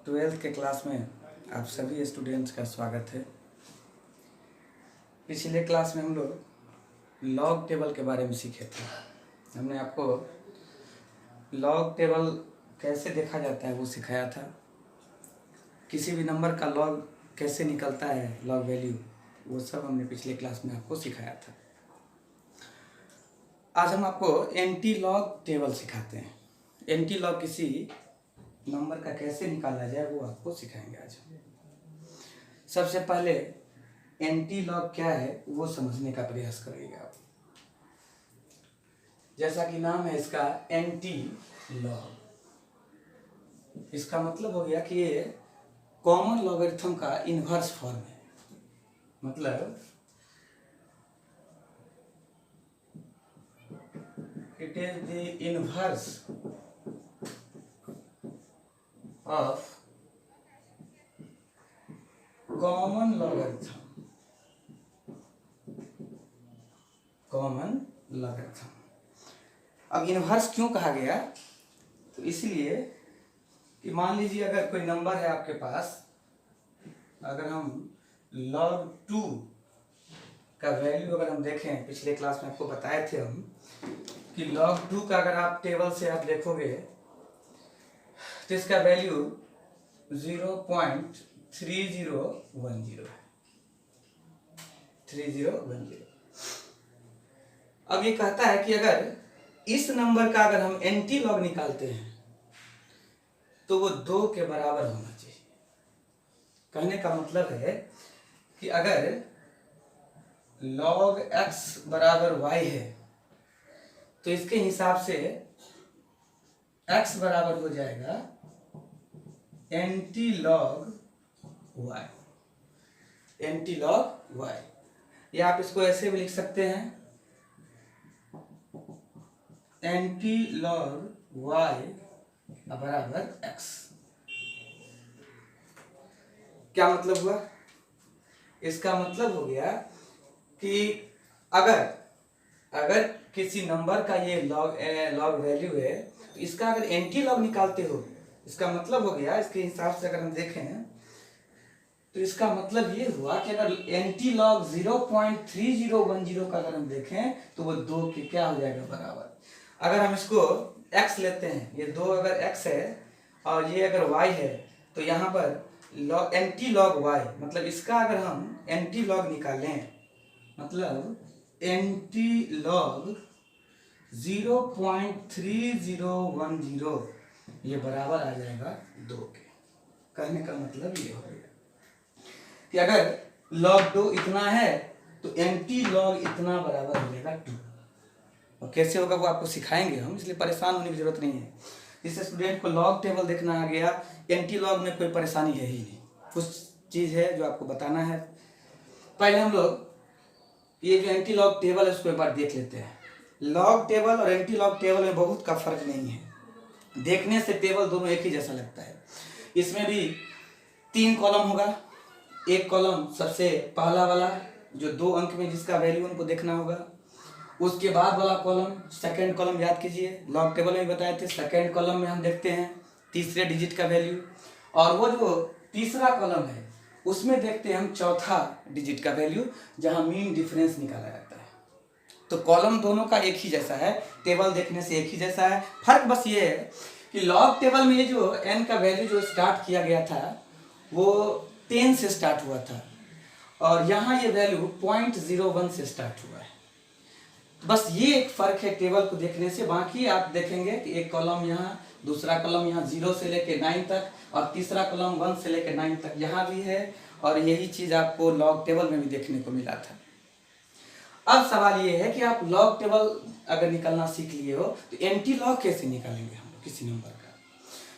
Twelfth के class में आप सभी स्टूडेंट्स का स्वागत है। पिछले क्लास में हम लोग लॉग टेबल के बारे में सीखे थे। हमने आपको लॉग टेबल कैसे देखा जाता है वो सिखाया था। किसी भी नंबर का लॉग कैसे निकलता है, लॉग वैल्यू, वो सब हमने पिछले क्लास में आपको सिखाया था। आज हम आपको एंटी लॉग टेबल सिखाते हैं। एंटी लॉग किसी नंबर का कैसे निकाला जाए वो आपको सिखाएंगे आज। सबसे पहले एंटी लॉग क्या है वो समझने का प्रयास करेंगे आप। जैसा कि नाम है इसका एंटी लॉग, इसका मतलब हो गया कि ये कॉमन लॉगरिथम का इनवर्स फॉर्म है। मतलब it is the inverse of common logarithm। अब इनवर्स क्यों कहा गया? तो इसलिए कि मान लीजिए अगर कोई नंबर है आपके पास, अगर हम log 2 का वैल्यू अगर हम देखें, पिछले क्लास में आपको बताए थे हम कि log 2 का अगर आप टेबल से आप देखोगे तो इसका वैल्यू 0.3010 है। 3010। अब ये कहता है कि अगर इस नंबर का अगर हम एंटी लॉग निकालते हैं तो वो 2 के बराबर होना चाहिए। कहने का मतलब है कि अगर log x बराबर y है तो इसके हिसाब से x बराबर हो जाएगा anti log y। Anti log y, या आप इसको ऐसे भी लिख सकते हैं, एंटी लॉग y बराबर x। क्या मतलब हुआ? इसका मतलब हो गया कि अगर किसी नंबर का ये लॉग वैल्यू है तो इसका अगर एंटी लॉग निकालते हो, इसका मतलब हो गया, इसके हिसाब से अगर हम देखें तो इसका मतलब ये हुआ कि अगर एंटी लॉग 0.3010 का अगर हम देखें तो वो 2 के क्या हो जाएगा बराबर। अगर हम इसको x लेते हैं, ये 2 अगर x है और ये अगर y है तो यहाँ पर एंटी लॉग y, मतलब इसका अगर हम एंटी लॉग निकालें, मतलब एंटी लॉग 0.3010 ये बराबर आ जाएगा 2 के। कहने का मतलब ये हो गया कि अगर log 2 इतना है तो एंटी लॉग इतना बराबर हो जाएगा 2। और कैसे होगा वो आपको सिखाएंगे हम, इसलिए परेशान होने की जरूरत नहीं है। जिस स्टूडेंट को लॉग टेबल देखना आ गया, एंटी लॉग में कोई परेशानी है ही नहीं। कुछ चीज़ है जो आपको बताना है। पहले हम लोग ये जो एंटी लॉग टेबल है उसको एक बार देख लेते हैं। लॉग टेबल और एंटी लॉग टेबल में बहुत का फर्क नहीं है। देखने से टेबल दोनों एक ही जैसा लगता है। इसमें भी 3 कॉलम होगा। एक कॉलम सबसे पहला वाला जो 2 अंक में जिसका वैल्यू हमको देखना होगा, उसके बाद वाला कॉलम सेकंड कॉलम, याद कीजिए लॉग टेबल में बताए थे। सेकंड कॉलम में हम देखते हैं तीसरे डिजिट का वैल्यू, और वो जो तीसरा कॉलम है उसमें देखते हैं हम चौथा डिजिट का वैल्यू, जहां मीन डिफरेंस निकाला जाता है। तो कॉलम दोनों का एक ही जैसा है, टेबल देखने से एक ही जैसा है। फर्क बस ये है कि लॉग टेबल में ये जो n का वैल्यू जो स्टार्ट किया गया था वो 10 से स्टार्ट हुआ था, और यहाँ ये वैल्यू 0.01 से स्टार्ट हुआ है। बस ये एक फर्क है टेबल को देखने से। बाकी आप देखेंगे कि एक कॉलम यहाँ, दूसरा कॉलम यहाँ 0 से लेके 9 तक, और तीसरा कॉलम 1 से लेके 9 तक यहाँ भी है। और यही चीज़ आपको लॉग टेबल में भी देखने को मिला था। अब सवाल ये है कि आप लॉग टेबल अगर निकालना सीख लिए हो तो एंटी लॉग कैसे निकालेंगे हम लोग किसी नंबर का?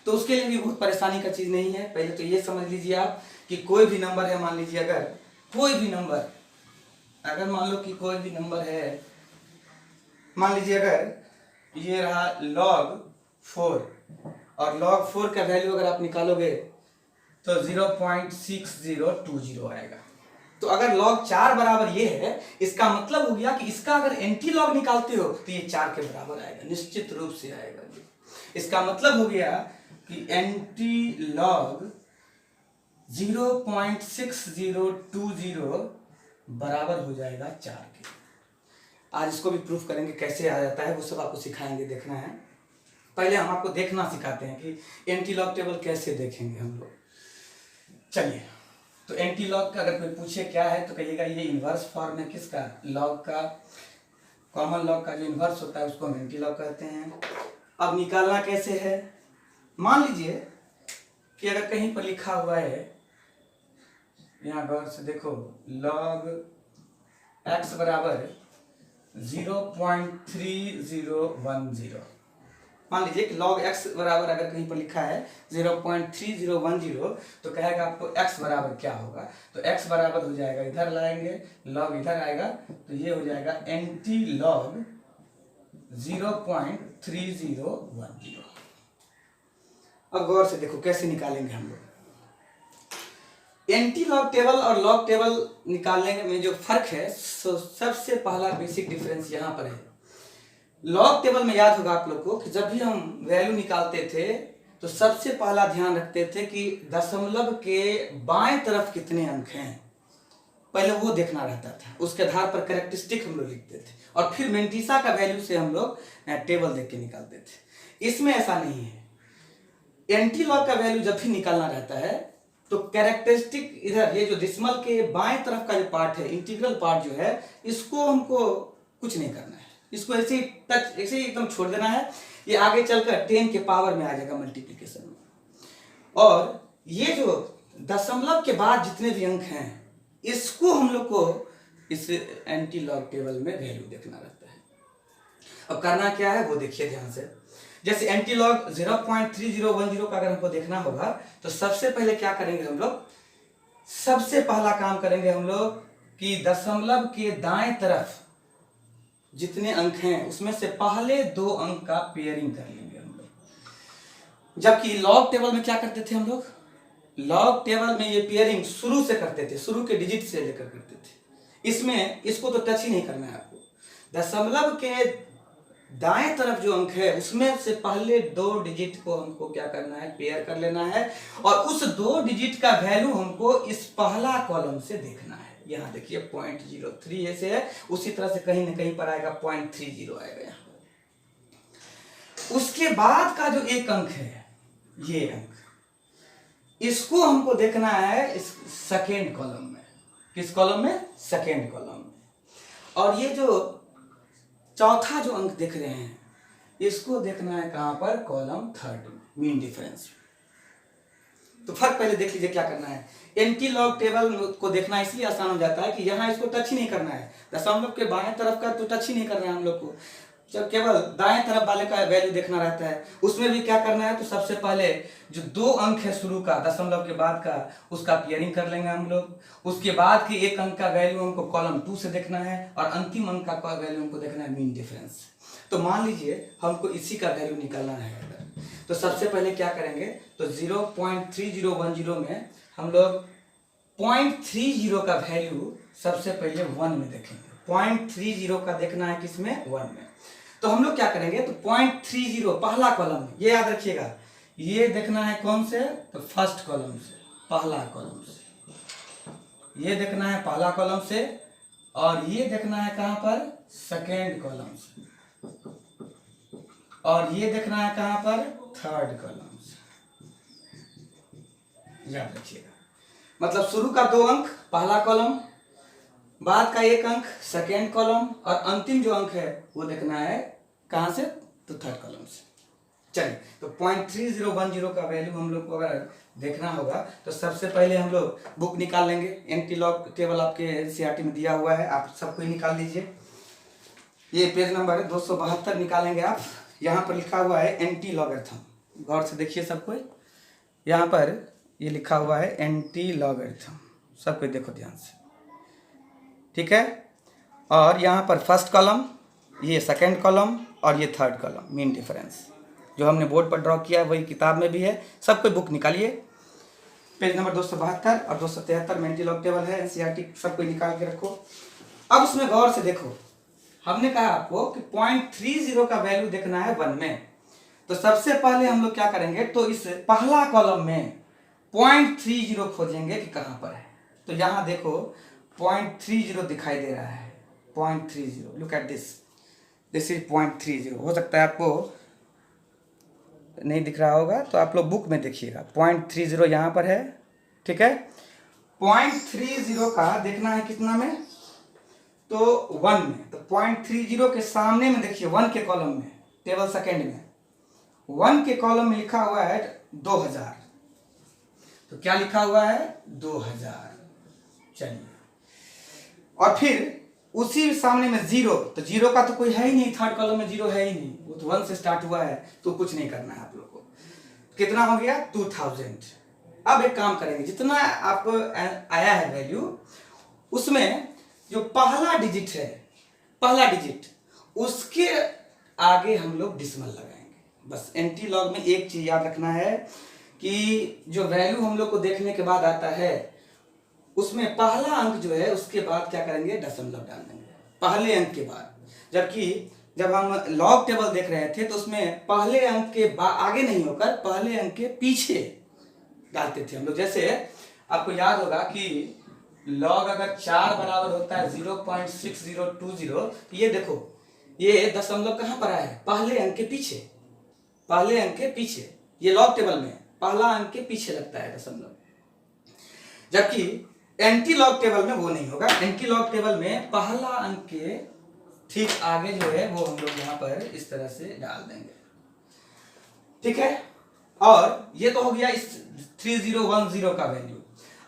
तो उसके लिए भी बहुत परेशानी का चीज़ नहीं है। पहले तो ये समझ लीजिए आप कि कोई भी नंबर है, मान लीजिए अगर कोई भी नंबर, अगर मान लो कि कोई भी नंबर है, मान लीजिए अगर ये रहा log 4, और log 4 का वैल्यू अगर आप निकालोगे तो 0.6020 आएगा। तो अगर log 4 बराबर ये है, इसका मतलब हो गया कि इसका अगर एंटी लॉग निकालते हो तो ये 4 के बराबर आएगा, निश्चित रूप से आएगा। इसका मतलब हो गया कि एंटी लॉग 0.6020 बराबर हो जाएगा 4 के। आज इसको भी प्रूफ करेंगे, कैसे आ जाता है वो सब आपको सिखाएंगे, देखना है। पहले हम आपको देखना सिखाते हैं कि एंटी लॉग टेबल कैसे देखेंगे हम लोग। चलिए, तो एंटी लॉग का अगर कोई पूछे क्या है तो कहिएगा ये इन्वर्स फॉर्म है किसका, लॉग का। कॉमन लॉग का जो इन्वर्स होता है उसको हम एंटी लॉग कहते हैं। अब निकालना कैसे है, मान लीजिए कि अगर कहीं पर लिखा हुआ है, यहाँ गौर से देखो, लॉग x बराबर 0.3010। मान लीजिए कि log x बराबर अगर कहीं पर लिखा है 0.3010 तो कहेगा आपको x बराबर क्या होगा, तो x बराबर हो जाएगा, इधर लाएंगे log इधर आएगा तो ये हो जाएगा एंटी log 0.3010। अब गौर से देखो कैसे निकालेंगे हम लोग। एंटी लॉग टेबल और लॉग टेबल निकालने में जो फर्क है, सबसे पहला बेसिक डिफरेंस यहाँ पर है। लॉग टेबल में याद होगा आप लोग को कि जब भी हम वैल्यू निकालते थे तो सबसे पहला ध्यान रखते थे कि दशमलव के बाएं तरफ कितने अंक हैं, पहले वो देखना रहता था। उसके आधार पर कैरेक्टरिस्टिक हम लोग लिखते थे और फिर मेंटिसा का वैल्यू से हम लोग टेबल देख के निकालते थे। इसमें ऐसा नहीं है। एंटी लॉग का वैल्यू जब भी निकालना रहता है तो कैरेक्टरिस्टिक इधर, ये जो डेसिमल के बाएं तरफ का जो पार्ट है, इंटीग्रल पार्ट जो है, इसको हमको कुछ नहीं करना है, इसको ऐसे ही टच, ऐसे ही एकदम छोड़ देना है। ये आगे चलकर 10 के पावर में आ जाएगा मल्टीप्लिकेशन में। और ये जो दशमलव के बाद जितने भी अंक हैं, इसको हम लोग को इस एंटी लॉग टेबल में वैल्यू देखना रहता है। अब करना क्या है वो देखिए ध्यान से। जैसे एंटी लॉग 0.3010 का अगर हमको देखना होगा तो सबसे पहले क्या करेंगे हम लोग, सबसे पहला काम करेंगे हम लोग कि दशमलव के दाएं तरफ जितने अंक हैं उसमें से पहले 2 अंक का पेयरिंग कर लेंगे हम लोग। जबकि लॉग टेबल में क्या करते थे हम लोग, लॉग टेबल में ये पेयरिंग शुरू से करते थे, शुरू के डिजिट से लेकर करते थे। इसमें इसको तो टच ही नहीं करना है आपको। दशमलव के दाएं तरफ जो अंक है उसमें से पहले 2 डिजिट को हमको क्या करना है, पेयर कर लेना है और उस 2 डिजिट का वैल्यू हमको इस पहला कॉलम से देखना है। यहाँ देखिए 0.03 ऐसे है, उसी तरह से कहीं न कहीं पर आएगा 0.30 आएगा यहाँ पर। उसके बाद का जो एक अंक है, ये अंक, इसको हमको देखना है इस सेकेंड कॉलम में। किस कॉलम में, सेकेंड कॉलम में। और ये जो चौथा जो अंक देख रहे हैं, इसको देखना है कहां पर, कॉलम थर्ड में, मीन डिफरेंस। तो फर्क पहले देख लीजिए क्या करना है। एंटी लॉग टेबल को देखना इसलिए आसान हो जाता है कि यहाँ इसको टच ही नहीं करना है, दशमलव के बाएं तरफ का तो टच ही नहीं करना है हम लोग को, जब केवल दाएं तरफ वाले का वैल्यू देखना रहता है। उसमें भी क्या करना है, तो सबसे पहले जो 2 अंक है शुरू का, दशमलव के बाद का, उसका पेयरिंग कर लेंगे हम लोग। उसके बाद के एक अंक का वैल्यू हमको कॉलम 2 से देखना है और अंतिम अंक का वैल्यू हमको देखना है मीन डिफरेंस। तो मान लीजिए हमको इसी का वैल्यू निकालना है अगर, तो सबसे पहले क्या करेंगे, तो 0.3010 में हम लोग 0.30 का वैल्यू सबसे पहले 1 में देखेंगे। 0.30 का देखना है किसमें, 1 में। तो हम लोग क्या करेंगे, तो 0.30 पहला कॉलम में, ये याद रखिएगा, ये देखना है कौन से, तो फर्स्ट कॉलम से, पहला कॉलम से। ये देखना है पहला कॉलम से और ये देखना है कहां पर, सेकेंड कॉलम से। और ये देखना है कहां पर, थर्ड कॉलम से। याद रखिएगा, मतलब शुरू का 2 अंक पहला कॉलम, बाद का 1 अंक सेकेंड कॉलम और अंतिम जो अंक है वो देखना है कहां से, तो थर्ड कॉलम से। चलिए, तो 0.3010 का वैल्यू हम लोग को अगर देखना होगा तो सबसे पहले हम लोग बुक निकाल लेंगे। एंटी लॉग टेबल आपके एनसीईआरटी में दिया हुआ है, आप सबको ही निकाल लीजिए। ये पेज नंबर 272 निकालेंगे आप। यहाँ पर लिखा हुआ है एंटी लॉगरिथम, गौर से देखिए सबको, यहाँ पर ये लिखा हुआ है एंटी लॉगरिथम, सबको देखो ध्यान से, ठीक है। और यहाँ पर फर्स्ट कॉलम, ये सेकेंड कॉलम और ये थर्ड कॉलम, मीन डिफरेंस, जो हमने बोर्ड पर ड्रॉ किया है वही किताब में भी है। सबको बुक निकालिए, पेज नंबर 272 और 273 में एंटी लॉग टेबल है, एनसीईआरटी सबको निकाल के रखो। अब उसमें गौर से देखो, हमने कहा आपको कि 0.30 का वैल्यू देखना है 1 में, तो सबसे पहले हम लोग क्या करेंगे, तो इस पहला कॉलम में 0.30 खोजेंगे कि कहाँ पर है। तो यहाँ देखो 0.30 दिखाई दे रहा है, 0.30, लुक एट दिस इज 0.30। हो सकता है आपको नहीं दिख रहा होगा, तो आप लोग बुक में देखिएगा 0.30 यहाँ पर है, ठीक है। 0.30 का देखना है कितना में, तो 1 में। तो 0.30 के सामने में देखिए 1 के कॉलम में, टेबल सेकेंड में 1 के कॉलम में लिखा हुआ है 2000। तो क्या लिखा हुआ है, 2000। चलिए, और फिर उसी सामने में 0, तो 0 का तो कोई है ही नहीं, थर्ड कॉलम में 0 है ही नहीं, वो तो 1 से स्टार्ट हुआ है, तो कुछ नहीं करना है आप लोग को। कितना हो गया, 2000। अब एक काम करेंगे, जितना आपको आया है वैल्यू, उसमें जो पहला डिजिट है, पहला डिजिट, उसके आगे हम लोग डिसिमल लगाएंगे। बस एंटी लॉग में एक चीज याद रखना है कि जो वैल्यू हम लोग को देखने के बाद आता है, उसमें पहला अंक जो है उसके बाद क्या करेंगे, दशमलव डाल देंगे पहले अंक के बाद। जबकि जब हम लॉग टेबल देख रहे थे तो उसमें पहले अंक के आगे नहीं होकर पहले अंक के पीछे डालते थे हम लोग। जैसे आपको याद होगा कि लॉग अगर 4 बराबर होता है 0.6020, ये देखो ये दशमलव कहाँ पर है, पहले अंक के पीछे, पहले अंक के पीछे। ये लॉग टेबल में पहला अंक के पीछे लगता है दशमलव, जबकि एंटी लॉग टेबल में वो नहीं होगा। एंटी लॉग टेबल में पहला अंक के ठीक आगे जो है वो हम लोग यहाँ पर इस तरह से डाल देंगे, ठीक है। और ये तो हो गया इस 3010 का वैल्यू।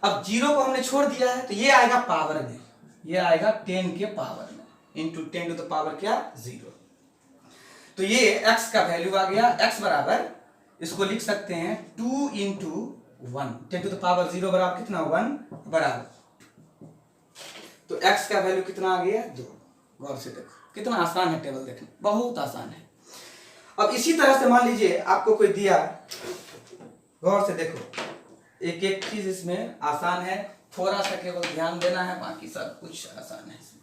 अब 0 को हमने छोड़ दिया है, तो ये आएगा पावर में, ये आएगा 10 के पावर में, इंटू 10 टू द पावर क्या, 0। तो ये x का वैल्यू आ गया, x बराबर, इसको लिख सकते हैं 2 इंटू 1, 10 टू द पावर 0 बराबर कितना, 1 बराबर। तो x का वैल्यू कितना आ गया, 2। गौर से देखो कितना आसान है टेबल देखना, बहुत आसान है। अब इसी तरह से मान लीजिए आपको कोई दिया, गौर से देखो, एक एक चीज इसमें आसान है, थोड़ा सा केवल ध्यान देना है, बाकी सब कुछ आसान है इसमें।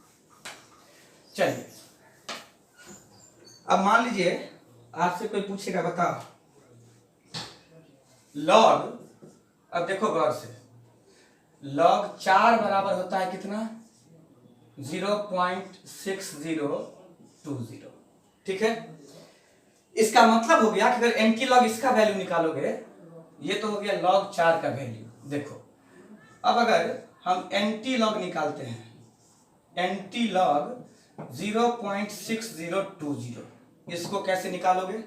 चलिए, अब मान लीजिए आपसे कोई पूछेगा, बताओ लॉग, अब देखो गौर से, लॉग 4 बराबर होता है कितना, 0.6020, ठीक है। इसका मतलब हो गया कि अगर एंटी लॉग इसका वैल्यू निकालोगे, ये तो हो गया लॉग 4 का वैल्यू। देखो अब अगर हम एंटी लॉग निकालते हैं, एंटी लॉग 0.6020, इसको कैसे निकालोगे,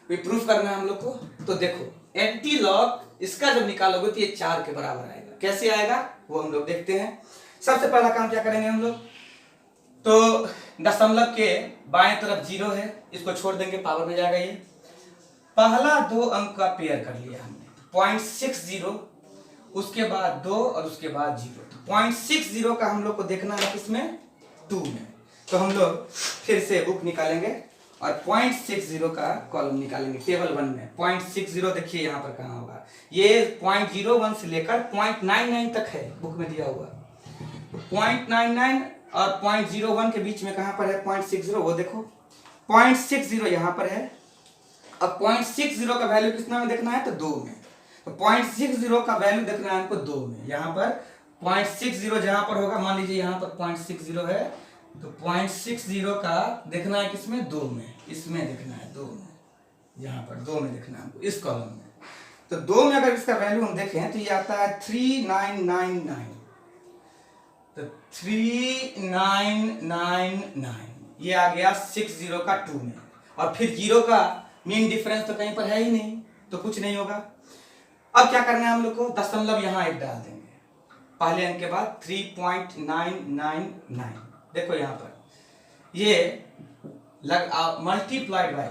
प्रूफ करना है हम लोग को। तो देखो एंटी लॉग इसका जब निकालोगे तो ये 4 के बराबर आएगा। कैसे आएगा वो हम लोग देखते हैं। सबसे पहला काम क्या करेंगे हम लोग, तो दशमलव के बाएं तरफ 0 है, इसको छोड़ देंगे, पावर में जाएगा। ये पहला 2 अंक का पेयर कर लिया हमने, 0.60, उसके बाद 2 और उसके बाद 0। 0.60 का हम लोग को देखना है किसमें, 2 में। तो हम लोग फिर से बुक निकालेंगे और 0.60 का कॉलम निकालेंगे टेबल 1 में। 0.60 देखिए यहाँ पर कहाँ होगा, ये 0.01 से लेकर 0.99 तक है, बुक में दिया हुआ। 0.99 और 0.01 के बीच में कहां पर है 0.60, वो देखो 0.60 यहां पर है। अब 0.60 का वैल्यू कितना में देखना है, तो 2 में। तो 0.60 का वैल्यू देखना है हमको 2 में। यहां पर 0.60 जहां पर होगा, मान लीजिए यहां पर 0.60 है, तो 0.60 का देखना है किसमें, 2 में, इसमें देखना है 2 में, यहां पर 2 में देखना है हमको, इस कॉलम में। तो 2 में अगर इसका वैल्यू हम देखें तो ये आता है 3999, तो 3999 ये आ गया 60 का 2 में। और फिर 0 का मीन डिफरेंस तो कहीं पर है ही नहीं, तो कुछ नहीं होगा। अब क्या करना है हम लोग को, दशमलव यहाँ एक डाल देंगे पहले अंक के बाद, 3999। देखो यहाँ पर ये मल्टीप्लाइड बाई,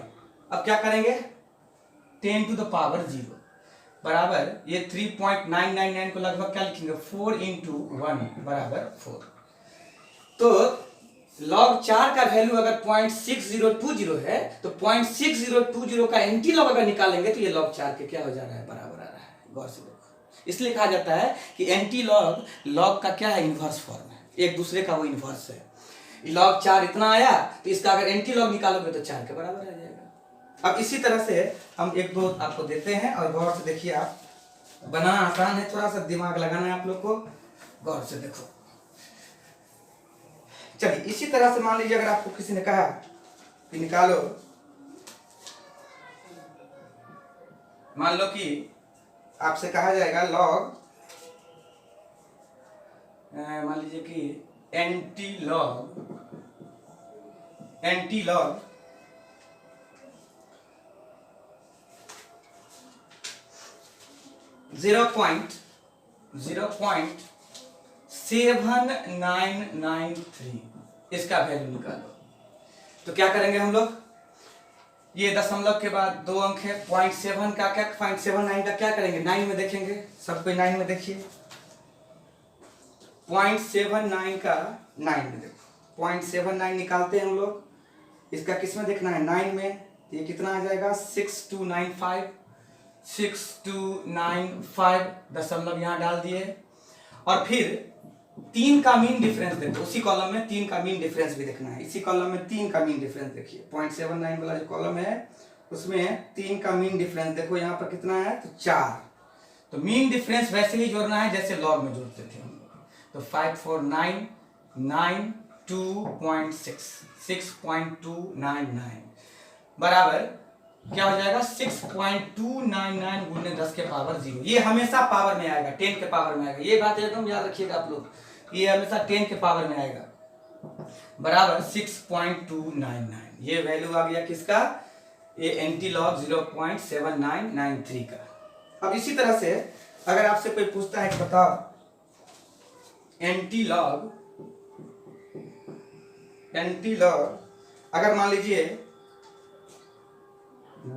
अब क्या करेंगे, 10 टू द पावर 0 बराबर, ये 3.999 को लगभग क्या लिखेंगे, 4 इंटू 1 बराबर 4। तो लॉग 4 का वैल्यू अगर 0.6020 है, तो 0.6020 का एंटी लॉग अगर निकालेंगे तो ये लॉग 4 के क्या हो जा रहा है, बराबर आ रहा है। गौर से देखो, इसलिए कहा जाता है कि एंटी लॉग लॉग का क्या है, इनवर्स फॉर्म है, एक दूसरे का वो इनवर्स है। लॉग 4 इतना आया, तो इसका अगर एंटी लॉग निकालोगे तो 4 के बराबर आ जाएगा। अब इसी तरह से हम एक दो आपको देते हैं और गौर से देखिए। आप बनाना आसान है, थोड़ा सा दिमाग लगाना है आप लोग को, गौर से देखो। चलिए इसी तरह से मान लीजिए अगर आपको किसी ने कहा कि निकालो, मान लो कि आपसे कहा जाएगा लॉग, मान लीजिए कि एंटी लॉग 0.7993 इसका वैल्यू निकालो। तो क्या करेंगे हम लोग, ये दशमलव के बाद 2 अंक है, 0.7 का क्या 0.79 का क्या करेंगे, 9 में देखेंगे। सब कोई 9 में देखिए, 0.79 का 9 में देखो, 0.79 निकालते हैं हम लोग। इसका किस में देखना है, 9 में। ये कितना आ जाएगा 6295 दशमलव यहाँ डाल दिए। और फिर 3 का मीन डिफरेंस देखो, उसी कॉलम में 3 का मीन डिफरेंस भी देखना है। इसी कॉलम में 3 का मीन डिफरेंस देखिए, 0.79 वाला जो कॉलम है उसमें 3 का मीन डिफरेंस देखो, यहाँ पर कितना है तो 4। तो मीन डिफरेंस वैसे ही जोड़ना है जैसे लॉग में जोड़ते थे हम लोग। तो 54992.6 बराबर क्या हो जाएगा 6.299 गुने 10 के पावर 0। ये हमेशा पावर में आएगा, 10 के पावर में आएगा। ये बात एकदम याद रखिएगा आप लोग, ये हमेशा 10 के पावर में आएगा, बराबर 6.299। ये वैल्यू आ गया किसका, ये एंटी लॉग 0.7993 का। अब इसी तरह से अगर आपसे कोई पूछता है कि बताओ एंटी लॉग अगर मान लीजिए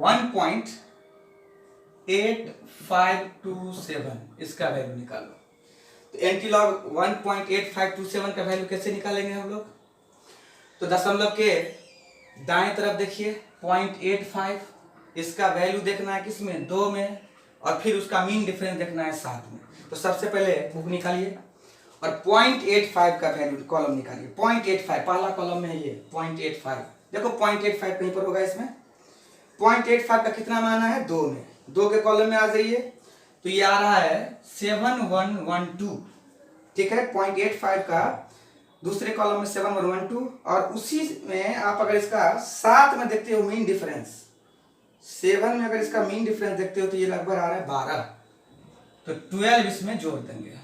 1.8527 इसका वैल्यू निकालो। तो एंटी लॉग 1.8527 का वैल्यू कैसे निकालेंगे हम लोग, तो दशमलव के दाएं तरफ देखिए 0.85, इसका वैल्यू देखना है किसमें, 2 में, और फिर उसका मीन डिफरेंस देखना है 7 में। तो सबसे पहले बुक निकालिए और 0.85 का वैल्यू कॉलम निकालिए। 0.85 पहला कॉलम में है ये 0.85, देखो 0.85 कहीं पर होगा इसमें। 0.85 का कितना माना है, 2 में, 2 के कॉलम में आ जाइए। तो ये आ रहा है 7112, ठीक है। 0.85 का दूसरे कॉलम में 7112, और उसी में आप अगर इसका 7 में देखते हो मीन डिफरेंस, 7 में अगर इसका मीन डिफरेंस देखते हो तो ये लगभग आ रहा है 12। तो 12 इसमें जोड़ देंगे।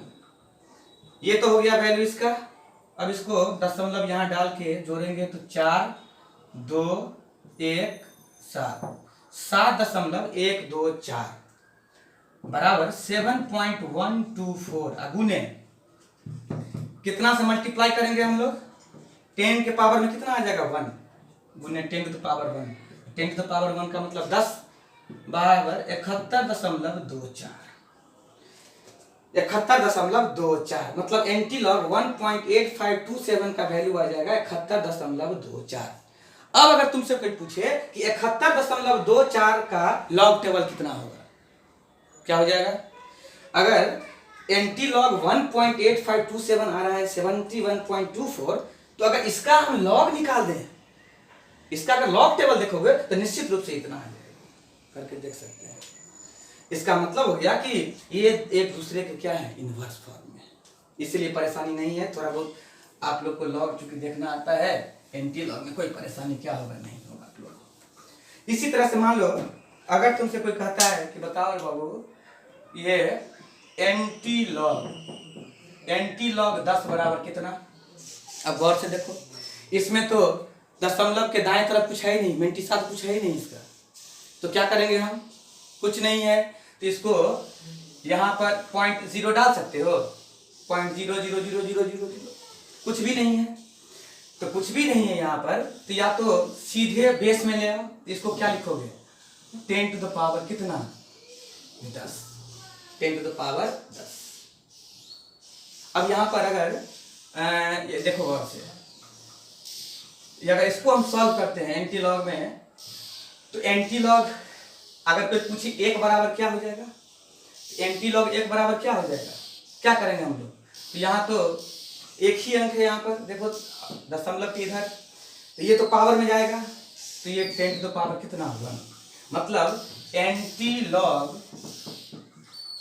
ये तो हो गया वैल्यू इसका। अब इसको दशमलव यहाँ डाल के जोड़ेंगे तो 4 2 1 7.124 बराबर 7.124 अगुने कितना से मल्टीप्लाई करेंगे हम लोग, 10 के पावर में कितना आ जाएगा 1 गुने 10 to the power 1। 10 to the power 1 का मतलब 10 बराबर 71.24 मतलब एंटी लॉग 1.8527 का वैल्यू आ जाएगा 71.24। अब अगर तुमसे कोई पूछे कि 71.24 का लॉग टेबल कितना होगा, क्या हो जाएगा, अगर एंटी लॉग 1.8527 आ रहा है 71.24, तो अगर इसका हम लॉग निकाल दें, इसका अगर लॉग टेबल देखोगे तो निश्चित रूप से इतना आ जाएगा, करके देख सकते हैं। इसका मतलब हो गया कि ये एक दूसरे के क्या है, इनवर्स फॉर्म में, इसलिए परेशानी नहीं है। थोड़ा बहुत आप लोग को लॉग चूंकि देखना आता है, एंटी लॉग में कोई परेशानी क्या होगा, नहीं होगा आप लोग। इसी तरह से मान लो अगर तुमसे कोई कहता है कि बताओ बाबू ये एंटी लॉग 10 बराबर कितना। अब गौर से देखो, इसमें तो दशमलव के दाएं तरफ कुछ है ही नहीं, 97 कुछ है ही नहीं इसका। तो क्या करेंगे हम, कुछ नहीं है तो इसको यहाँ पर 0.0 डाल सकते हो, 0.00000, कुछ भी नहीं है। तो कुछ भी नहीं है यहाँ पर, तो या तो सीधे बेस में ले आओ। इसको क्या लिखोगे, 10 टू द पावर कितना 10, 10 टू द पावर 10। अब यहाँ पर अगर ये देखो गौर से, अगर इसको हम सॉल्व करते हैं एंटी लॉग में, तो एंटी लॉग अगर कोई पूछे 1 बराबर क्या हो जाएगा, एंटी लॉग 1 बराबर क्या हो जाएगा, क्या करेंगे हम लोग। तो यहाँ तो एक ही अंक है, यहाँ पर देखो दशमलव के इधर, तो ये तो पावर में जाएगा, तो ये 10 टू द पावर कितना 1, मतलब एंटी लॉग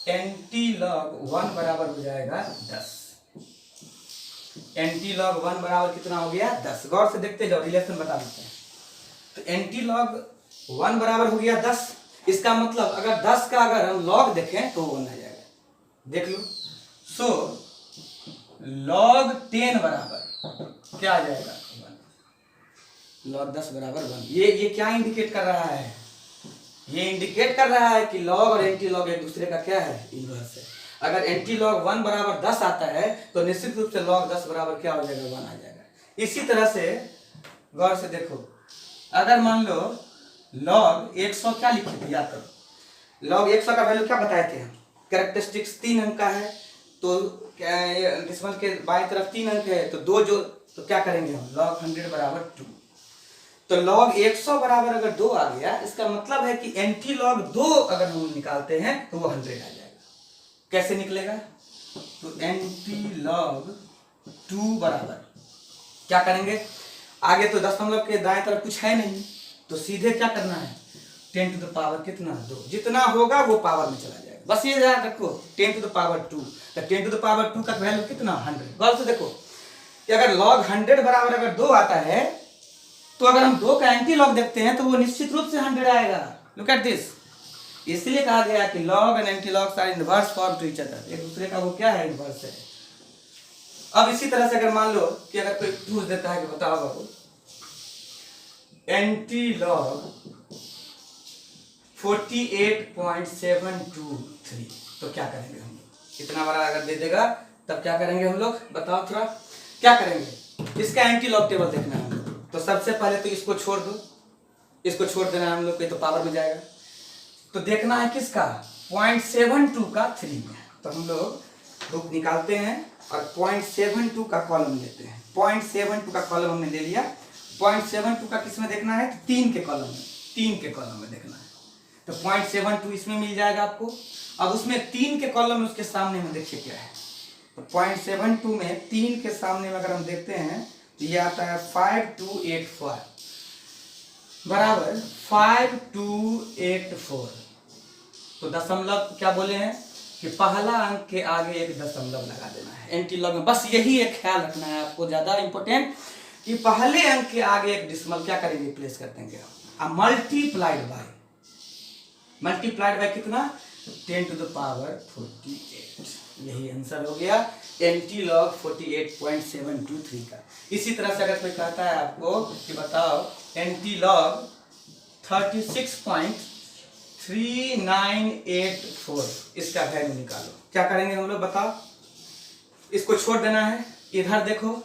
1 बराबर हो जाएगा 10। एंटी लॉग 1 बराबर कितना हो गया 10। गौर से देखते जाओ, रिलेशन बता देते हैं। तो एंटी लॉग 1 बराबर हो गया 10। इसका मतलब अगर 10 का अगर हम लॉग देखें तो 1 आ जाएगा, देख लो। सो लॉग 10 बराबर क्या आ जाएगा 1। लॉग 10 बराबर 1। ये क्या इंडिकेट कर रहा है, ये इंडिकेट कर रहा है कि लॉग और एंटी लॉग एक दूसरे का क्या है, इनवर्स है। अगर एंटी लॉग 1 बराबर 10 आता है तो निश्चित रूप से लॉग 10 बराबर क्या हो जाएगा 1 आ जाएगा। इसी तरह से गौर से देखो, अगर मान लो लॉग 100 क्या लिखे थे, याद करो। लॉग 100 का वैल्यू क्या बताए थे हम, कैरेक्टरिस्टिक्स 3 अंक का है, तो डेसिमल के बाएं तरफ 3 अंक है, तो दो जो, तो क्या करेंगे हम, लॉग 100 बराबर 2। तो log 100 बराबर अगर 2 आ गया, इसका मतलब है कि एंटी लॉग 2 अगर हम निकालते हैं तो वो 100 आ जाएगा। कैसे निकलेगा, तो एंटी लॉग 2 बराबर क्या करेंगे, आगे तो दशमलव के दाएं तरफ कुछ है नहीं, तो सीधे क्या करना है 10 टू द पावर कितना 2, जितना होगा वो पावर में चला जाएगा। बस ये याद रखो 10 टू द पावर 2, तो 10 टू द पावर 2 का वैल्यू कितना 100। गौर से देखो कि अगर log 100 बराबर अगर 2 आता है, तो अगर हम 2 का एंटी लॉग देखते हैं तो वो निश्चित रूप से 100 आएगा। लुक एट दिस, इसलिए कहा गया कि log and anti logs are inverse form to each other, एक दूसरे का वो क्या है, इनवर्स है। अब इसी तरह से अगर मान लो कि अगर कोई पूछ देता है कि बताओ बाबू एंटी लॉग 48.723, तो क्या करेंगे हम लोग, इतना बड़ा अगर दे देगा तब क्या करेंगे हम लोग, बताओ थोड़ा क्या करेंगे। इसका एंटी लॉग टेबल देखना है हम लोग, तो सबसे पहले तो इसको छोड़ दो, इसको छोड़ देना है हम लोग को, तो पावर में जाएगा। तो देखना है किसका 0.72 का 3 में, तो हम लोग बुक निकालते हैं और 0.72 का कॉलम लेते हैं। 0.72 का कॉलम हमने ले लिया, 0.72 का किस में देखना है, 3 के कॉलम में, 3 के कॉलम में देखना है। तो 0.72 इसमें मिल जाएगा आपको। अब उसमें 3 के कॉलम में उसके सामने में देखिए क्या है, तो 0.72 में 3 के सामने में अगर हम देखते हैं तो ये आता है 5284 बराबर 5284। तो दशमलव क्या बोले हैं कि पहला अंक के आगे एक दशमलव लगा देना है एंटी लॉग में। बस यही एक ख्याल रखना है आपको, ज्यादा इंपॉर्टेंट, कि पहले अंक के आगे एक डिसमल क्या करेंगे, प्लेस कर देंगे अब मल्टीप्लाइड बाय कितना 10 टू द पावर 48। यही आंसर हो गया एंटी लॉग 48.723 का। इसी तरह से अगर कोई कहता है आपको कि बताओ एंटी लॉग 36.3984, इसका वैल्यू निकालो, क्या करेंगे हम लोग बताओ। इसको छोड़ देना है, इधर देखो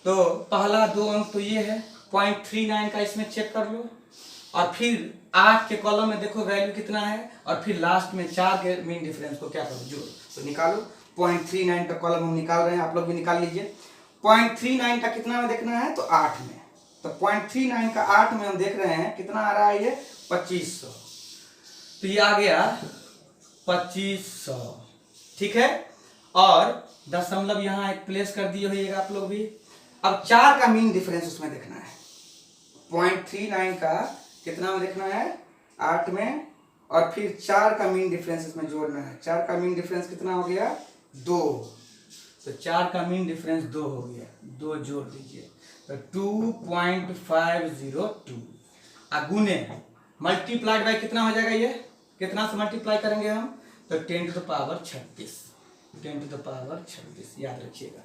तो पहला 2 अंक तो ये है 0.39 का, इसमें चेक कर लो, और फिर 8 के कॉलम में देखो वैल्यू कितना है, और फिर लास्ट में 4 के मीन डिफरेंस को क्या करो, जोड़ो, तो निकालो। 0.39 का कॉलम हम निकाल रहे हैं, आप लोग भी निकाल लीजिए। 0.39 का कितना में देखना है, तो 8 में, तो 0.39 का 8 में हम देख रहे हैं कितना आ रहा है, ये 2500, तो ये आ गया 2500, ठीक है। और दशमलव यहाँ एक प्लेस कर दिए होइएगा आप लोग भी। अब 4 का मीन डिफरेंस उसमें देखना है, 0.39 का कितना में देखना है 8 में, और फिर 4 का मीन डिफरेंस इसमें जोड़ना है। 4 का मीन डिफरेंस कितना हो गया 2, तो 4 का मीन डिफरेंस 2 हो गया, 2 जोड़ दीजिए तो 2.502 गुने मल्टीप्लाइड बाय कितना हो जाएगा, ये कितना से मल्टीप्लाई करेंगे हम, तो 10 to the power 36, 10 to the power 36, याद रखिएगा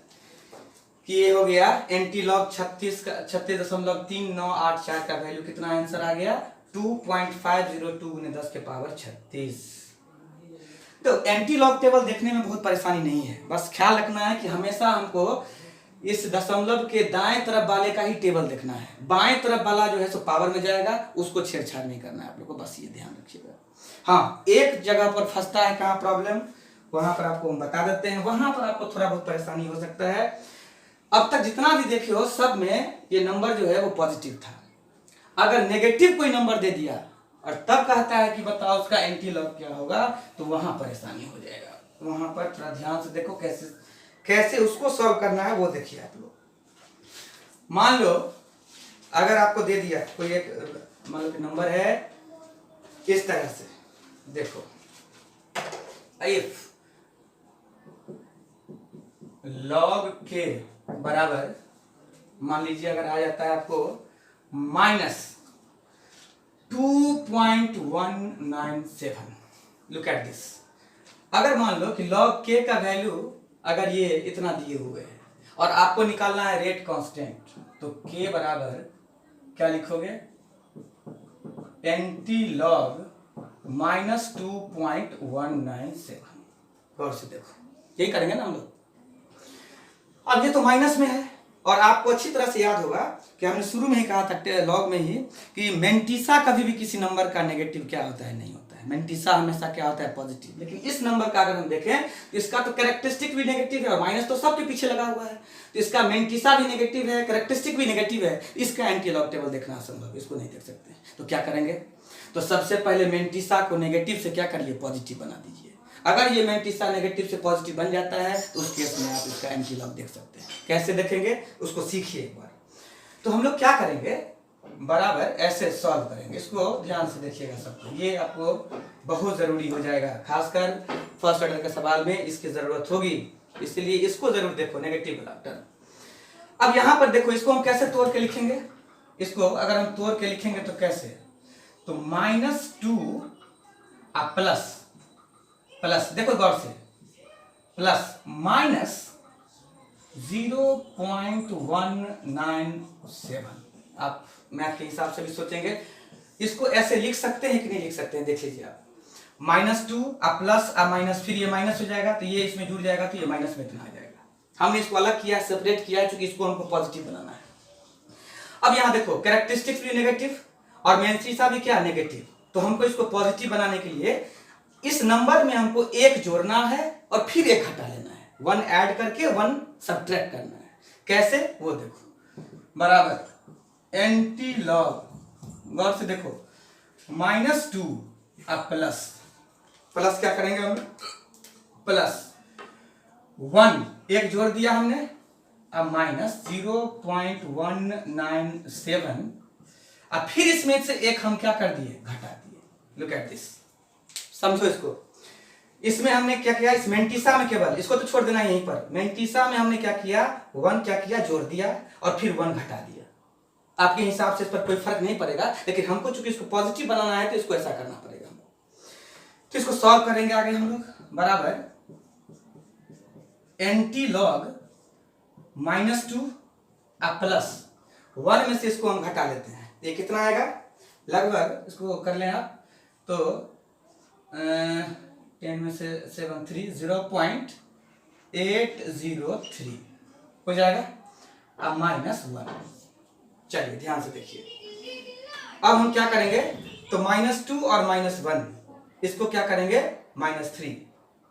कि ये हो गया एंटी लॉग 36 का 36.3984 का वैल्यू कितना आंसर आ गया 2.502 गुने 10 के पावर 36। तो एंटी लॉग टेबल देखने में बहुत परेशानी नहीं है, बस ख्याल रखना है कि हमेशा हमको इस दशमलव के दाएं तरफ वाले का ही टेबल देखना है, बाएं तरफ वाला जो है सो पावर में जाएगा, उसको छेड़छाड़ नहीं करना है आप लोग को, बस ये ध्यान रखिएगा। हाँ, एक जगह पर फंसता है कहाँ प्रॉब्लम, वहां पर आपको हम बता देते हैं, वहां पर आपको थोड़ा बहुत परेशानी हो सकता है। अब तक जितना भी देखे हो सब में ये नंबर जो है वो पॉजिटिव था, अगर नेगेटिव कोई नंबर दे दिया और तब कहता है कि बताओ उसका एंटी लॉग क्या होगा, तो वहां परेशानी हो जाएगा। वहां पर थोड़ा ध्यान से देखो कैसे उसको सॉल्व करना है, वो देखिए आप लोग। मान लो अगर आपको दे दिया कोई एक मान लो कि नंबर है इस तरह से, देखो इफ log k बराबर मान लीजिए अगर आ जाता है आपको -2.197, लुक एट दिस। अगर मान लो कि log k का वैल्यू अगर ये इतना दिए हुए है और आपको निकालना है रेट कांस्टेंट, तो k बराबर क्या लिखोगे, nt log -2.197। गौर से देखो, यही करेंगे ना हम लोग। अब ये तो माइनस में है और आपको अच्छी तरह से याद होगा कि हमने शुरू में ही कहा था लॉग में ही कि मेंटिसा कभी भी किसी नंबर का नेगेटिव क्या होता है, नहीं होता है। मेंटिसा हमेशा क्या होता है, पॉजिटिव। लेकिन इस नंबर का अगर हम देखें तो इसका तो कैरेक्टरिस्टिक भी नेगेटिव है और माइनस तो सबके पीछे लगा हुआ है, तो इसका मेंटिसा भी नेगेटिव है, कैरेक्टरिस्टिक भी नेगेटिव है। इसका एंटी लॉग टेबल देखना असंभव, इसको नहीं देख सकते। तो क्या करेंगे, तो सबसे पहले मेंटिसा को नेगेटिव से क्या करिए, पॉजिटिव बना दीजिए। अगर ये मेंटिसा नेगेटिव से पॉजिटिव बन जाता है तो उस केस में आप इसका एंटी लॉग देख सकते हैं। कैसे देखेंगे उसको सीखिए एक बार। तो हम लोग क्या करेंगे, बराबर ऐसे सॉल्व करेंगे। इसको ध्यान से देखिएगा सबको, ये आपको बहुत जरूरी हो जाएगा, खासकर फर्स्ट ऑर्डर के सवाल में इसकी जरूरत होगी, इसलिए इसको जरूर देखो, नेगेटिव वाला टर्म। अब यहां पर देखो, इसको हम कैसे तोड़ के लिखेंगे, इसको अगर हम तोड़ के लिखेंगे तो कैसे, तो -2 प्लस प्लस, देखो गौर से, प्लस -0.197। आप मैथ के हिसाब से भी सोचेंगे, इसको ऐसे लिख सकते हैं कि नहीं लिख सकते हैं, देख लीजिए आप। -2 प्लस माइनस, फिर ये माइनस हो जाएगा तो ये इसमें जुड़ जाएगा तो ये माइनस में इतना आ जाएगा। हमने इसको अलग किया, सेपरेट किया, क्योंकि इसको हमको पॉजिटिव बनाना है। अब यहां देखो, कैरेक्टरिस्टिक्स भी नेगेटिव और मेंटिसा भी क्या, नेगेटिव। तो हमको इसको पॉजिटिव बनाने के लिए इस नंबर में हमको 1 जोड़ना है और फिर 1 हटा लेना है, 1 ऐड करके 1 सब्ट्रैक्ट करना है। कैसे, वो देखो, बराबर एंटी लॉग, गौर से देखो, -2 अब प्लस प्लस क्या करेंगे हम, प्लस 1 1 जोड़ दिया हमने, अब -0.197, अब फिर इसमें से 1 हम क्या कर दिए, घटा दिए। लुक एट दिस, समझो इसको। इसमें हमने क्या किया, इस मेंटिसा में केवल इसको तो छोड़ देना यहीं पर, मेंटिसा में हमने क्या किया, 1 क्या किया, जोड़ दिया और फिर 1 घटा दिया। आपके हिसाब से इस पर कोई फर्क नहीं पड़ेगा, लेकिन हमको चूंकि इसको पॉजिटिव बनाना है तो इसको ऐसा करना पड़ेगा। तो इसको सॉल्व करेंगे आगे हम लोग, बराबर एंटी लॉग -2 प्लस 1 में से इसको हम घटा लेते हैं, ये कितना आएगा, लगभग इसको कर लें आप तो 10 में से 7 3 0.803 हो जाएगा, अब -1। चलिए ध्यान से देखिए, अब हम क्या करेंगे, तो -2 और -1 इसको क्या करेंगे, -3,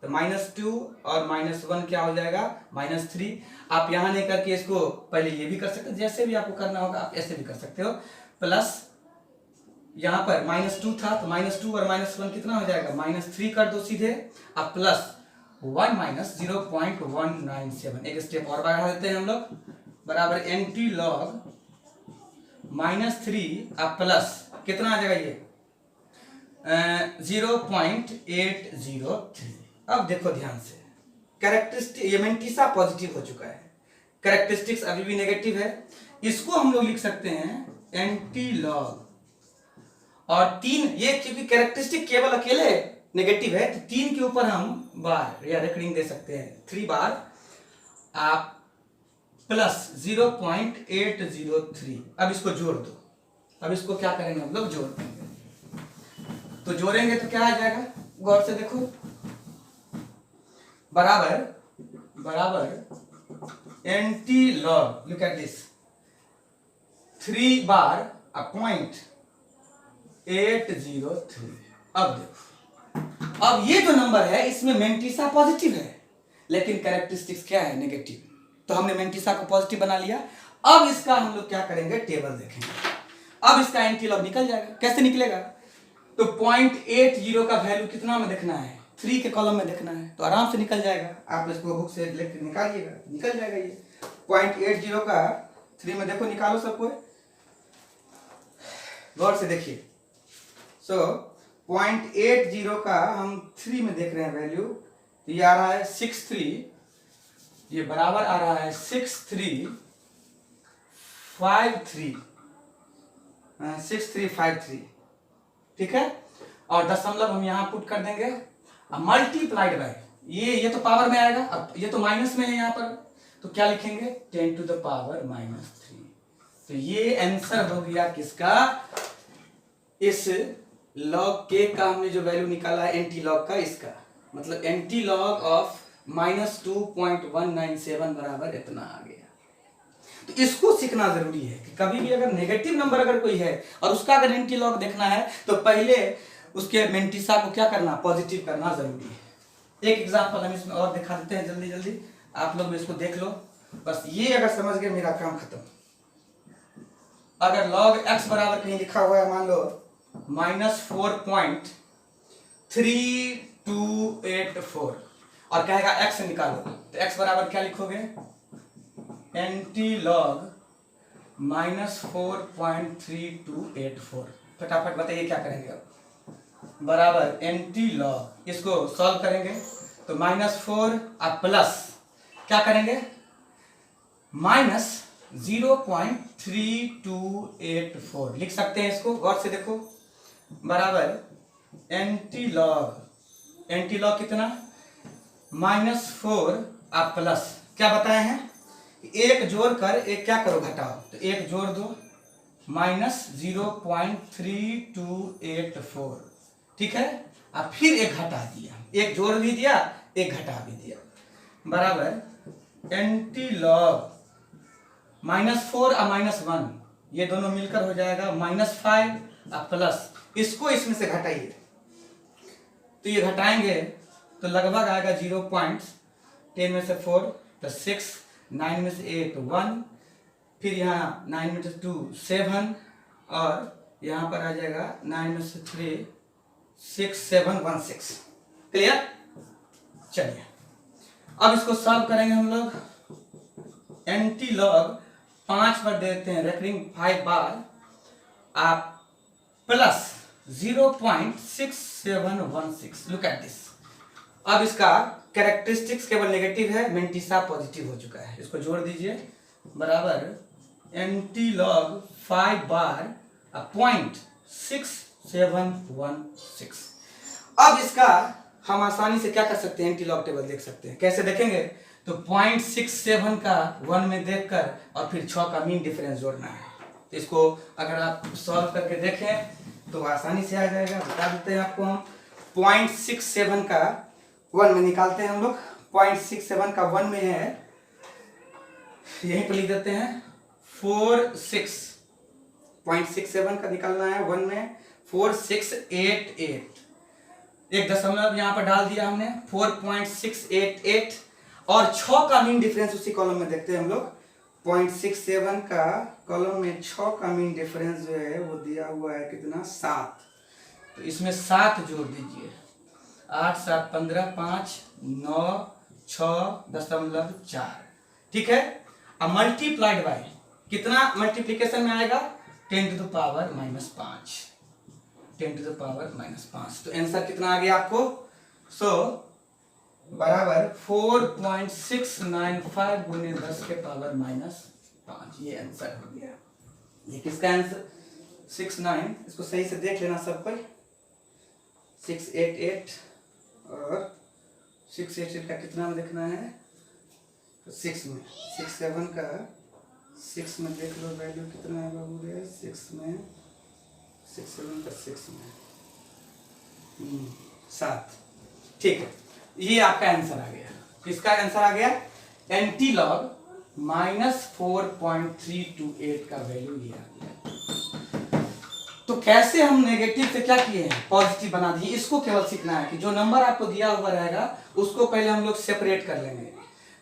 तो -2 और -1 क्या हो जाएगा, -3। आप यहां नहीं करके इसको पहले ये भी कर सकते हैं, जैसे भी आपको करना होगा आप ऐसे भी कर सकते हो। प्लस यहां पर -2 था तो -2 और -1 कितना हो जाएगा, -3 कर दो सीधे, अब प्लस 1 - 0.197, एक स्टेप और बढ़ा देते हैं हम लोग, बराबर एंटी लॉग -3 अब प्लस कितना आ जाएगा, ये 0.803। अब देखो ध्यान से, कैरेक्टरिस्टिक ये मेंटिसा पॉजिटिव हो चुका है, कैरेक्टरिस्टिक्स अभी भी नेगेटिव है, इसको हम लोग लिख सकते हैं एंटी लॉग, और 3, ये क्योंकि कैरेक्टरिस्टिक केवल अकेले नेगेटिव है तो 3 के ऊपर हम बार या रेकरिंग दे सकते हैं, 3 बार आप प्लस 0.803। अब इसको जोड़ दो, अब इसको क्या करेंगे हम लोग, जोड़ देंगे। तो जोड़ेंगे तो क्या आ जाएगा, गौर से देखो, बराबर anti log, look at this, 3 बार .803। अब देखो, अब ये जो नंबर है इसमें मेंटिसा पॉजिटिव है लेकिन कैरेक्टरिस्टिक्स क्या है, नेगेटिव। तो हमने मेंटिसा को पॉजिटिव बना लिया। अब इसका हम लोग क्या करेंगे, टेबल देखेंगे। अब इसका एंटी लॉग निकल जाएगा। कैसे निकलेगा, तो 0.80 का वैल्यू कितना में देखना है, 3 के कॉलम में देखना है, तो आराम से निकल जाएगा। आप इसको बुक से लेकर निकालिएगा, निकल जाएगा। ये 0.80 का 3 में देखो, निकालो सबको। गौर से देखिए। सो 0.80 का हम 3 में देख रहे हैं वैल्यू, तो ये आ रहा है 63, ये बराबर आ रहा है 6353, ठीक है। और दशमलव हम यहाँ पुट कर देंगे, मल्टीप्लाइड बाय ये तो पावर में आएगा, अब ये तो माइनस में है यहाँ पर, तो क्या लिखेंगे 10 to the power -3। तो ये आंसर हो गया किसका, इस log k का हमने जो वैल्यू निकाला है एंटी लॉग का, इसका मतलब एंटी लॉग ऑफ -2.197 बराबर इतना आ गया। तो इसको सीखना जरूरी है कि कभी भी अगर नेगेटिव नंबर अगर कोई है और उसका अगर एंटी लॉग देखना है तो पहले उसके मेंटिसा को क्या करना, पॉजिटिव करना जरूरी है। एक एग्जांपल हम इसमें और दिखा देते हैं जल्दी जल्दी, आप लोग भी इसको देख लो, बस ये अगर समझ गए मेरा काम खत्म। अगर log x बराबर कहीं लिखा हुआ है मान लो -4.3284 और कहेगा x निकालो, तो x बराबर क्या लिखोगे, एंटी लॉग -4.3284। फटाफट बताइए क्या करेंगे अब, बराबर एंटी लॉग, इसको सॉल्व करेंगे तो -4 और प्लस क्या करेंगे -0.3284 लिख सकते हैं इसको, गौर से देखो, बराबर एंटी लॉग कितना -4 और प्लस क्या बताए हैं, एक जोड़ कर एक क्या करो घटाओ, तो एक जोड़ दो -0.3284, ठीक है। अब फिर एक घटा दिया, एक जोड़ भी दिया एक घटा भी दिया, बराबर एंटी लॉग -4 और -1 ये दोनों मिलकर हो जाएगा -5 और प्लस, इसको इसमें से घटाइए, तो ये घटाएंगे तो लगभग आएगा 0.10 में से 4 तो 6, 9 में से 8 1, फिर यहाँ 9 में से 2 7 और यहाँ पर आ जाएगा 9 में से 3 6 7 1 6। क्लियर, चलिए अब इसको सॉल्व करेंगे हम लोग। एंटी लॉग 5 पर देते हैं रेकरिंग 5 बार आप प्लस 0.6716। लुक एट दिस, अब इसका कैरेक्टरिस्टिक्स केवल नेगेटिव है, मेंटिसा पॉजिटिव हो चुका है, इसको जोड़ दीजिए, बराबर एंटी लॉग 5 बार 0.6716। अब इसका हम आसानी से क्या कर सकते हैं, एंटी लॉग टेबल देख सकते हैं, कैसे देखेंगे, तो 0.67 का 1 में देखकर और फिर 6 का मीन डिफरेंस जोड़ना है। तो इसको अगर आप सॉल्व करके देखें तो आसानी से आ जाएगा, बता देते हैं आपको हम। 0.67 का 1 में निकालते हैं हम लोग, 0.67 का 1 में है, यहीं पर लिख देते हैं 46, 0.67 का निकालना है 1 में 4688, एक दशमलव यहाँ पर डाल दिया हमने 4.688 और 6 का मीन डिफरेंस उसी कॉलम में देखते हैं हम लोग। 0.67 का कॉलम में 6 का मीन डिफरेंस जो है वो दिया हुआ है कितना, 7, तो इसमें 7 जोड़ दीजिए, 8 7 15 5 9 6.4, ठीक है। अब मल्टीप्लाइड बाय कितना मल्टीप्लीकेशन में आएगा, 10 to the power -5, 10 to the power -5। तो आंसर कितना आ गया आपको, सो बराबर 4.695 गुने 10 के पावर -5, ये आंसर हो गया। ये किसका आंसर 69, इसको सही से देख लेना सब कोई, 688 और 688 का कितना में देखना है, 6 में, 67 का 6 में देख लो वैल्यू कितना है बाबू रे, 6 में 67 का 6 में 7, ठीक है। ये आपका आंसर आ गया, किसका आंसर आ गया, एंटी लॉग -4.328 का वैल्यू ये आ गया। तो कैसे हम नेगेटिव से क्या किए हैं, पॉजिटिव बना दिए, इसको केवल सीखना है कि जो नंबर आपको दिया हुआ रहेगा उसको पहले हम लोग सेपरेट कर लेंगे,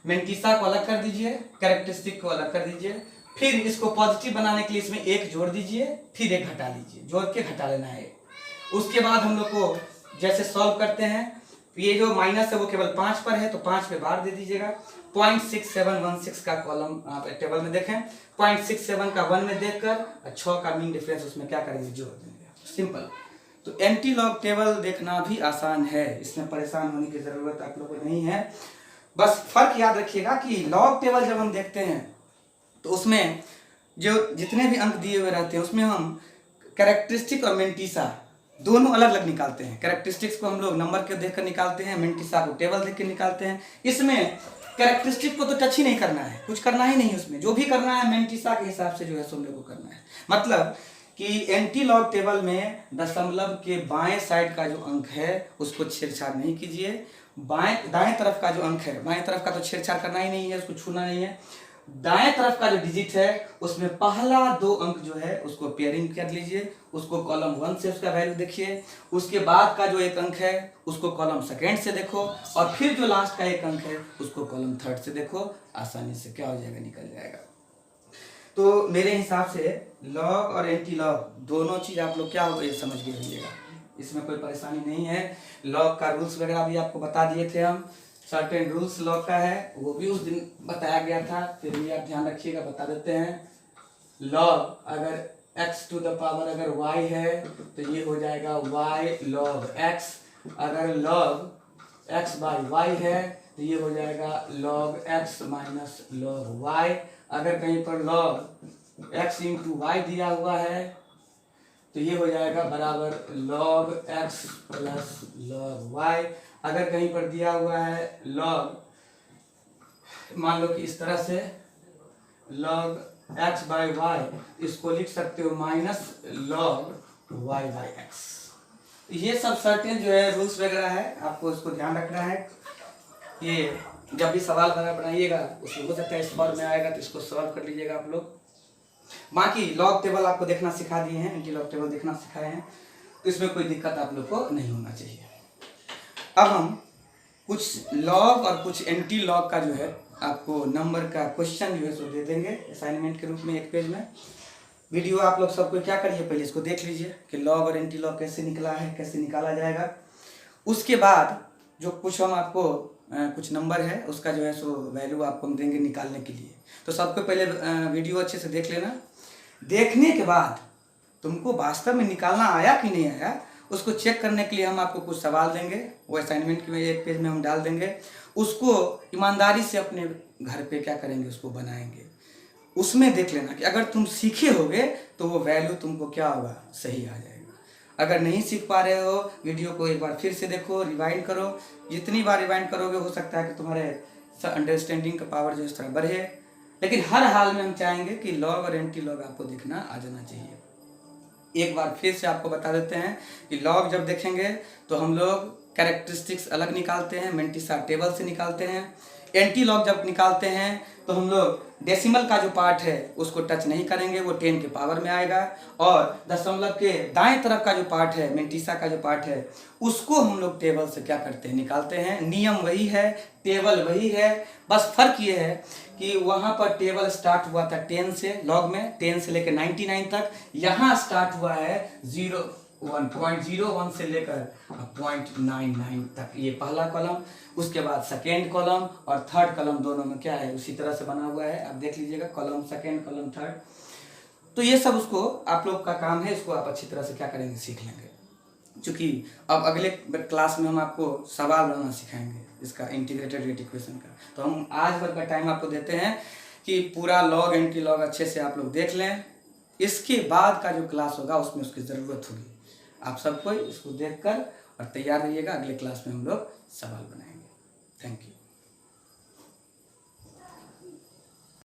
मेंटिसा को अलग कर दीजिए, कैरेक्टरिस्टिक को अलग कर दीजिए, फिर इसको पॉजिटिव बनाने के लिए इसमें एक जोड़ दीजिए, फिर एक घटा लीजिए, जोड़ के घटा लेना है। उसके बाद हम लोग को जैसे सॉल्व करते हैं तो ये जो माइनस है वो केवल 5 पर है, तो 5 पे बार दे दीजिएगा। 0.6716 का कॉलम आप टेबल में देखें, 0.67 का 1 में देखकर 6 का मीन डिफरेंस उसमें क्या करेंगे, जोड़ देंगे। सिंपल। तो एंटी लॉग टेबल देखना भी आसान है, इसमें परेशान होने की जरूरत आप लोगों को नहीं है। बस फर्क याद रखिएगा कि लॉग टेबल जब हम देखते हैं तो उसमें जो जितने भी अंक दिए हुए रहते हैं उसमें हम कैरेक्टरिस्टिक और मेंटिसा दोनों अलग अलग निकालते हैं। कैरेक्टरिस्टिक्स को हम लोग नंबर के देख कर निकालते हैं, मेंटिसा को टेबल देख कर निकालते हैं। इसमें कैरेक्टरिस्टिक को तो टच ही नहीं करना है, कुछ करना ही नहीं, उसमें जो भी करना है मेंटिसा के हिसाब से जो है हम लोग को करना है। मतलब कि एंटी लॉग टेबल में दशमलव के बाएं साइड का जो अंक है उसको छेड़छाड़ नहीं कीजिए, दाएं तरफ का जो अंक है, बाएं तरफ का तो छेड़छाड़ करना ही नहीं है, उसको छूना नहीं है। दाएं तरफ का जो डिजिट है उसमें पहला 2 अंक जो है उसको पेयरिंग कर लीजिए, उसको कॉलम 1 से उसका वैल्यू देखिए, उसके बाद का जो एक अंक है उसको कॉलम सेकेंड से देखो, और फिर जो लास्ट का एक अंक है उसको कॉलम थर्ड से देखो। आसानी से क्या हो जाएगा, निकल जाएगा। तो मेरे हिसाब से लॉग और एंटी लॉग दोनों चीज आप लोग क्या हो समझ के रहिएगा, इसमें कोई परेशानी नहीं है। लॉग का रूल्स वगैरह भी आपको बता दिए थे हम, सर्टेन रूल्स लॉग का है वो भी उस दिन बताया गया था, फिर भी आप ध्यान रखिएगा, बता देते हैं। लॉग अगर x टू द पावर अगर y है तो ये हो जाएगा y log x, अगर log x बाई y है तो ये हो जाएगा log x minus log y। अगर कहीं पर log x इंटू वाई दिया हुआ है तो ये हो जाएगा बराबर log x plus log y। अगर कहीं पर दिया हुआ है log, मान लो कि इस तरह से log x बाई वाई, इसको लिख सकते हो minus log y by x. ये सब सर्टेन जो है रूल्स वगैरह है, आपको इसको ध्यान रखना है। ये जब भी सवाल बनाइएगा उसमें हो सकता है इस फॉर्म में आएगा तो इसको सॉल्व कर लीजिएगा आप लोग। बाकी लॉग टेबल आपको देखना सिखा दिए हैं, एंटी लॉग टेबल देखना सिखाए हैं, तो इसमें कोई दिक्कत आप लोग को नहीं होना चाहिए। अब हम कुछ लॉग और कुछ एंटी लॉग का जो है आपको नंबर का क्वेश्चन जो है सो दे देंगे असाइनमेंट के रूप में एक पेज में। वीडियो आप लोग सबको क्या करिए, पहले इसको देख लीजिए कि लॉग और एंटी लॉग कैसे निकला है, कैसे निकाला जाएगा। उसके बाद जो कुछ हम आपको कुछ नंबर है उसका जो है सो वैल्यू आपको हम देंगे निकालने के लिए। तो सबको पहले वीडियो अच्छे से देख लेना, देखने के बाद तुमको वास्तव में निकालना आया कि नहीं आया उसको चेक करने के लिए हम आपको कुछ सवाल देंगे, वो असाइनमेंट के एक पेज में हम डाल देंगे। उसको ईमानदारी से अपने घर पे क्या करेंगे, उसको बनाएंगे। उसमें देख लेना कि अगर तुम सीखे होगे तो वो वैल्यू तुमको क्या होगा, सही आ जाएगा। अगर नहीं सीख पा रहे हो वीडियो को एक बार फिर से देखो, रिवाइंड करो। जितनी बार रिवाइंड करोगे हो सकता है कि तुम्हारे अंडरस्टैंडिंग का पावर जो इस तरह बढ़े। लेकिन हर हाल में हम चाहेंगे कि लॉग और एंटी लॉग आपको देखना आ जाना चाहिए। एक बार फिर से आपको बता देते हैं कि लॉग जब देखेंगे तो हम लोग कैरेक्टरिस्टिक्स अलग निकालते हैं, मेंटिसा टेबल से निकालते हैं। एंटी लॉग जब निकालते हैं तो हम लोग डेसिमल का जो पार्ट है उसको टच नहीं करेंगे, वो 10 के पावर में आएगा। और दशमलव के दाएं तरफ का जो पार्ट है, मेंटिसा का जो पार्ट है, उसको हम लोग टेबल से क्या करते हैं, निकालते हैं। नियम वही है, टेबल वही है, बस फर्क ये है कि वहाँ पर टेबल स्टार्ट हुआ था 10 से, लॉग में 10 से लेकर 99 तक। यहाँ स्टार्ट हुआ है 0.01 से लेकर 0.99 तक, ये पहला कॉलम। उसके बाद सेकेंड कॉलम और थर्ड कॉलम दोनों में क्या है, उसी तरह से बना हुआ है, आप देख लीजिएगा, कॉलम सेकेंड कॉलम थर्ड। तो ये सब उसको आप लोग का काम है, इसको आप अच्छी तरह से क्या करेंगे, सीख लेंगे। चूँकि अब अगले क्लास में हम आपको सवाल बनाना सिखाएंगे इसका इंटीग्रेटेड रेट इक्वेशन का। तो हम आज भर का टाइम आपको देते हैं कि पूरा लॉग एंटी लॉग अच्छे से आप लोग देख लें। इसके बाद का जो क्लास होगा उसमें उसकी ज़रूरत होगी। आप सबको इसको देखकर और तैयार रहिएगा, अगले क्लास में हम लोग सवाल बनाएंगे। Thank you.